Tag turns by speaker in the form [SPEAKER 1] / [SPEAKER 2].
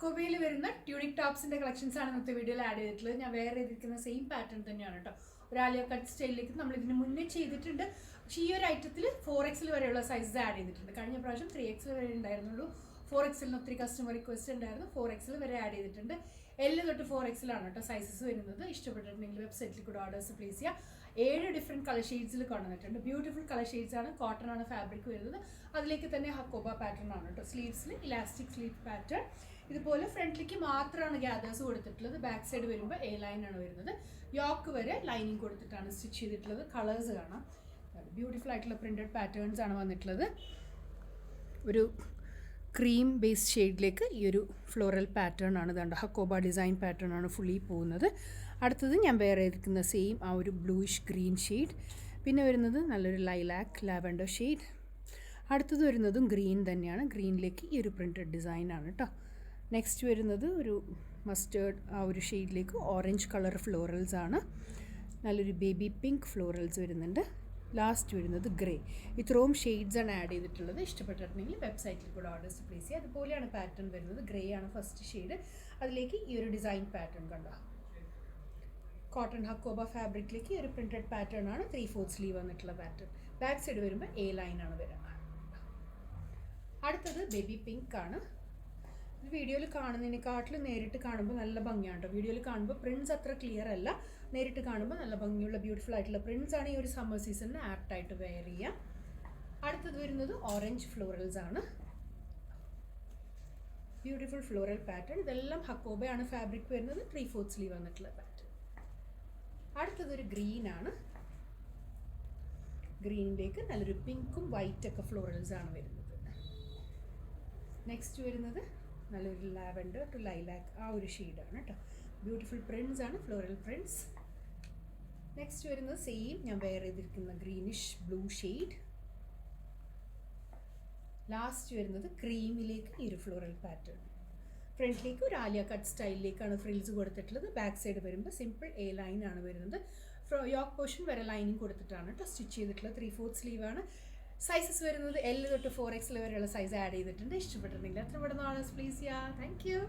[SPEAKER 1] ഹക്കോബയിൽ വരുന്ന tunic ടോപ്സിന്റെ collections ആണ് ഇന്നത്തെ വീഡിയോയിൽ ആഡ് ചെയ്തിട്ടുള്ളത്. ഞാൻ വേറെ ചെയ്തിരിക്കുന്ന സെയിം പാറ്റേൺ തന്നെയാണ് കേട്ടോ. ഒരു ആലിയ കട്ട് സ്റ്റൈലിലേക്ക് നമ്മൾ ഇതിന് മുന്നേ ചെയ്തിട്ടുണ്ട്. പക്ഷേ ഈ ഒരു ഐറ്റത്തിൽ 4XL വരെയുള്ള സൈസസ് ആഡ് ചെയ്തിട്ടുണ്ട്. കഴിഞ്ഞ പ്രാവശ്യം 3XL വരെ ഉണ്ടായിരുന്നുള്ളൂ. 4XL ഒത്തിരി കസ്റ്റമർ റിക്വസ്റ്റ് ഉണ്ടായിരുന്നു. 4XL വരെ ആഡ് ചെയ്തിട്ടുണ്ട്. L തൊട്ട് 4XL ആണ് കേട്ടോ സൈസസ് വരുന്നത്. ഇഷ്ടപ്പെട്ടിട്ടുണ്ടെങ്കിൽ വെബ്സൈറ്റിൽ കൂടെ ഓർഡേഴ്സ് പ്ലേസ് ചെയ്യുക. 7 ഡിഫറെൻറ്റ് കളർ ഷെയ്ഡ്സിൽ കൊണ്ടുവന്നിട്ടുണ്ട്. ബ്യൂട്ടിഫുൾ കളർ ഷെയ്ഡ്സ് ആണ്. കോട്ടൺ ആണ് ഫാബ്രിക് വരുന്നത്. അതിലേക്ക് തന്നെ ഹക്കോബ പാറ്റേൺ ആണ് കേട്ടോ. സ്ലീവ്സിൽ ഇലാസ്റ്റിക് സ്ലീവ് പാറ്റേൺ. ഇതുപോലെ ഫ്രണ്ടിലേക്ക് മാത്രമാണ് ഗ്യാദേഴ്സ് കൊടുത്തിട്ടുള്ളത്. ബാക്ക് സൈഡ് വരുമ്പോൾ A ലൈൻ ആണ് വരുന്നത്. യോക്ക് വരെ ലൈനിങ് കൊടുത്തിട്ടാണ് സ്റ്റിച്ച് ചെയ്തിട്ടുള്ളത്. കളേഴ്സ് കാണാം. ബ്യൂട്ടിഫുൾ ആയിട്ടുള്ള പ്രിൻറ്റഡ് പാറ്റേൺസ് ആണ് വന്നിട്ടുള്ളത്. ഒരു ക്രീം ബേസ് ഷെയ്ഡിലേക്ക് ഈ ഒരു ഫ്ലോറൽ പാറ്റേൺ ആണ് ഇതുണ്ട്. ഹക്കോബ ഡിസൈൻ പാറ്റേൺ ആണ് ഫുള്ളി പോകുന്നത്. അടുത്തത് ഞാൻ വേറെ എടുക്കുന്ന സെയിം ആ ഒരു ബ്ലൂയിഷ് ഗ്രീൻ ഷെയ്ഡ്. പിന്നെ വരുന്നത് നല്ലൊരു ലൈലാക്ക് ലാവൻഡർ ഷെയ്ഡ്. അടുത്തത് വരുന്നതും ഗ്രീൻ തന്നെയാണ്. ഗ്രീനിലേക്ക് ഈ ഒരു പ്രിൻറ്റഡ് ഡിസൈനാണ് കേട്ടോ. നെക്സ്റ്റ് വരുന്നത് ഒരു മസ്റ്റേർഡ് ആ ഒരു ഷെയ്ഡിലേക്ക് ഓറഞ്ച് കളർ ഫ്ലോറൽസ് ആണ്. നല്ലൊരു ബേബി പിങ്ക് ഫ്ലോറൽസ് വരുന്നുണ്ട്. ലാസ്റ്റ് വരുന്നത് ഗ്രേ. ഇത്രയും ഷെയ്ഡ്സ് ആണ് ആഡ് ചെയ്തിട്ടുള്ളത്. ഇഷ്ടപ്പെട്ടിട്ടുണ്ടെങ്കിൽ വെബ്സൈറ്റിൽ കൂടെ ഓർഡേഴ്സ് പ്ലേസ് ചെയ്യുക. അതുപോലെയാണ് പാറ്റേൺ വരുന്നത്. ഗ്രേ ആണ് ഫസ്റ്റ് ഷെയ്ഡ്. അതിലേക്ക് ഈ ഒരു ഡിസൈൻ പാറ്റേൺ കണ്ടോ. കോട്ടൺ ഹക്കോബ ഫാബ്രിക്കിലേക്ക് ഈ ഒരു പ്രിൻറ്റഡ് പാറ്റേൺ ആണ്. 3/4 സ്ലീവ് വന്നിട്ടുള്ള പാറ്റേൺ. ബാക്ക് സൈഡ് വരുമ്പോൾ A ലൈൻ ആണ് വരുന്നത്. അടുത്തത് ബേബി പിങ്ക് ആണ്. വീഡിയോയിൽ കാണുന്നതിനെക്കാട്ടിലും നേരിട്ട് കാണുമ്പോൾ നല്ല ഭംഗിയാണ് കേട്ടോ. വീഡിയോയിൽ കാണുമ്പോൾ പ്രിൻറ്റ്സ് അത്ര ക്ലിയർ അല്ല. നേരിട്ട് കാണുമ്പോൾ നല്ല ഭംഗിയുള്ള ബ്യൂട്ടിഫുൾ ആയിട്ടുള്ള പ്രിൻറ്റ്സ് ആണ്. ഈ ഒരു സമ്മർ സീസണിന് ആപ്റ്റായിട്ട് വെയർ ചെയ്യാം. അടുത്തത് വരുന്നത് ഓറഞ്ച് ഫ്ലോറൽസ് ആണ്. Beautiful floral pattern. ഇതെല്ലാം ഹക്കോബയാണ് ഫാബ്രിക് വരുന്നത്. 3/4 സ്ലീവ് വന്നിട്ടുള്ള പാറ്റേൺ. അടുത്തതൊരു ഗ്രീൻ ആണ്. ഗ്രീനിലേക്ക് നല്ലൊരു പിങ്കും വൈറ്റൊക്കെ ഫ്ലോറൽസ് ആണ് വരുന്നത്. നെക്സ്റ്റ് വരുന്നത് നല്ലൊരു ലാവൻഡർ ടു ലൈലാക്ക് ആ ഒരു ഷെയ്ഡാണ് കേട്ടോ. ബ്യൂട്ടിഫുൾ പ്രിൻറ്റ്സ് ആണ്, ഫ്ലോറൽ പ്രിൻറ്റ്സ്. നെക്സ്റ്റ് വരുന്നത് സെയിം ഞാൻ വെയർ ചെയ്തിരിക്കുന്ന ഗ്രീനിഷ് ബ്ലൂ ഷെയ്ഡ്. ലാസ്റ്റ് വരുന്നത് ക്രീമിലേക്ക് ഈ ഒരു ഫ്ലോറൽ പാറ്റേൺ. ഫ്രണ്ടിലേക്ക് ഒരു ആലിയ കട്ട് സ്റ്റൈലിലേക്കാണ് ഫ്രിൽസ് കൊടുത്തിട്ടുള്ളത്. ബാക്ക് സൈഡ് വരുമ്പോൾ സിമ്പിൾ A ലൈൻ ആണ് വരുന്നത്. യോക്ക് പോർഷൻ വരെ ലൈനിങ് കൊടുത്തിട്ടാണ് കേട്ടോ സ്റ്റിച്ച് ചെയ്തിട്ടുള്ളത്. 3/4 സ്ലീവ് ആണ്. സൈസസ് വരുന്നത് L തൊട്ട് 4XL വരെയുള്ള സൈസ് ആഡ് ചെയ്തിട്ടുണ്ട്. ഇഷ്ടപ്പെട്ടിട്ടുണ്ടെങ്കിൽ എത്ര പെട്ടെന്ന് ഓർഡേഴ്സ് പ്ലേസ് ചെയ്യുക. Thank you.